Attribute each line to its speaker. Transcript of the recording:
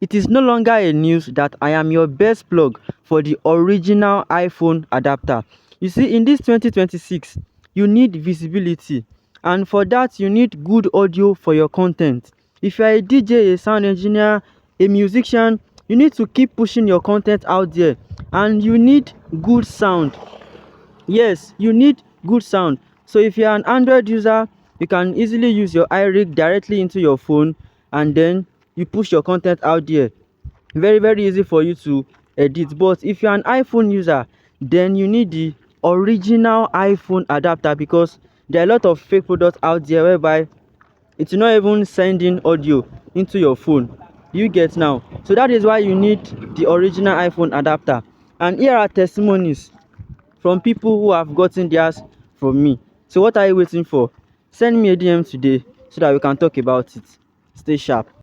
Speaker 1: It is no longer a news that I am your best plug for the original iPhone adapter. You see, in this 2026, you need visibility, and for that, you need good audio for your content. If you are a DJ, a sound engineer, a musician, you need to keep pushing your content out there, and you need good sound. Yes, you need good sound. So if you're an Android user, you can easily use your irig directly into your phone, and then you push your content out there. Very easy for you to edit. But if you're an iPhone user, then you need the original iPhone adapter, because there are a lot of fake products out there whereby it's not even sending audio into your phone. You get now? So that is why you need the original iPhone adapter. And here are testimonies from people who have gotten theirs from me. So what are you waiting for? Send me a DM today so that we can talk about it. Stay sharp.